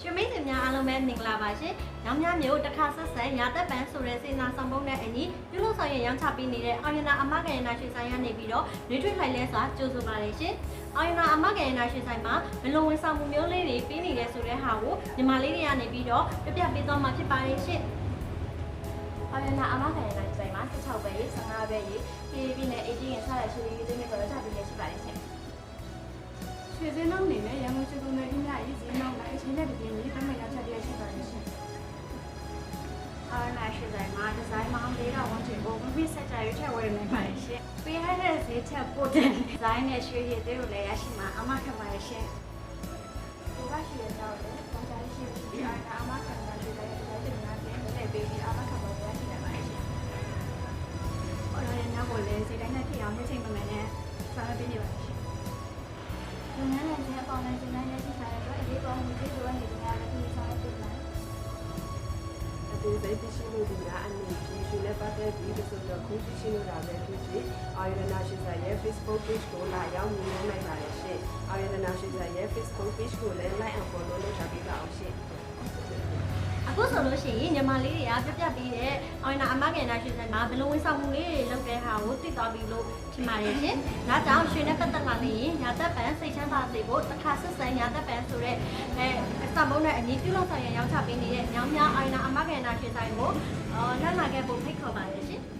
ရှင်မိတ်ဆွေများအားလုံးပဲမင်္ဂလာပါရှင်။ရောင်မြမျိုးတစ်ခါဆက်ဆံရာသက်ပန်ဆိုတဲ့စေနာဆောင်ပုံနဲ့အညီပြုလုပ်ဆောင်ရင်ရောင်းချပေးနေတဲ့အောင်ရနာအမကရနာရွှေဆိုင်ရနေပြီးတော့ရွေးထွေးလိုက်လဲစွာကြိုဆိုပါရရှင်။အောင်ရနာအမကရနာရွှေဆိုင်မှာဘလုံဝန်ဆောင်မှုမျိုးလေးတွေပေးနေတဲ့ဆိုတဲ့ဟာကိုညီမလေးတွေကနေပြီးတော့ပြပေးသွားမှာဖြစ်ပါရဲ့ရှင်။အောင်ရနာအမကရနာရွှေဆိုင်မှာ16ပဲရေ15ပဲရေပြည်နဲ့80ရင်စတဲ့ရွှေရည်တွေနဲ့တော့ချပေးနေရှိပါရဲ့ရှင်။ ရွှေစင်းလုံးနေနဲ့ရန်ကုန်ကျွန်းနယ်အင်းမြရေးစင်းလုံးနဲ့အချင်းနဲ့တပြင်းကြီးတမန်ရောက်ချက်တည်းရှိပါတယ်ရှင်။အားနာရွှေဆိုင်မှာဒီဇိုင်းမောင်းလေးတော့ဝန်ကျင်ကိုမပြီးဆက်ကြရွေးထည့်ဝယ်နေပါတယ်ရှင်။ပေးရတဲ့ဈေးချက်ပို့တဲ့ဒီဇိုင်းနဲ့ရွှေရည်တွေကိုလည်းရရှိမှာအမခက်ပါတယ်ရှင်။ဒီကရွှေရည်တော့လည်းပုံစံရှိပြီးအားနာအမခံတာရွှေဆိုင်ရဲ့ဒီဇိုင်းတွေများခြင်းနဲ့ပေးပြီးအမခက်ပါရရှိနေပါတယ်ရှင်။အော်ရနောက်ကိုလည်းဈေးတိုင်းနဲ့ဖြစ်အောင်နှိမ့်ချိန်မှန်နဲ့ဆောင်ရွက်ပေးနေပါတယ်ရှင်။ လုပ်ငန်းနဲ့အပေါင်းနဲ့ကျင်းတဲ့ရှိထားတဲ့အတွက်အရေးပေါ်မှုတွေလိုအပ်နေကြတဲ့ဒီဆောင်ရွက်ပေးမယ် အသေးစိတ်သိရှိလို့ဒီကအနေဖြင့်ရှင်နဲ့ပတ်သက်ပြီးဆိုတော့ခုသိရှိလို့တာပဲဖြစ်ဖြစ်အာရဏရှိစာရဲ့ Facebook page ကိုလာရောက်မြင်နိုင်ပါတယ်ရှင်အာရဏရှိစာရဲ့ Facebook page ကိုလည်း like and follow လုပ်ထားပေးပါအောင်ရှင် အခုဆိုလို့ရှိရင်ညီမလေးတွေကပြပြီးတဲ့အောင်နာအမကန်နာရွှေဆိုင်မှာဘလုံဝန်ဆောင်မှုလေးတွေလုပ်တဲ့ဟာကိုသိသွားပြီလို့ထင်ပါတယ်ရှင်။ဒါကြောင့်ရွှေနဲ့ပတ်သက်လာနေရင်ညာသက်ပန်စိတ်ချမ်းသာစေဖို့တစ်ခါဆက်ဆံညာသက်ပန်ဆိုတဲ့အစမုံနဲ့အညီပြုလုပ်ဆောင်ရန်ရောင်းချပေးနေတဲ့ညောင်များအောင်နာအမကန်နာရွှေဆိုင်ကိုလှမ်းလာခဲ့ဖို့ဖိတ်ခေါ်ပါတယ်ရှင်။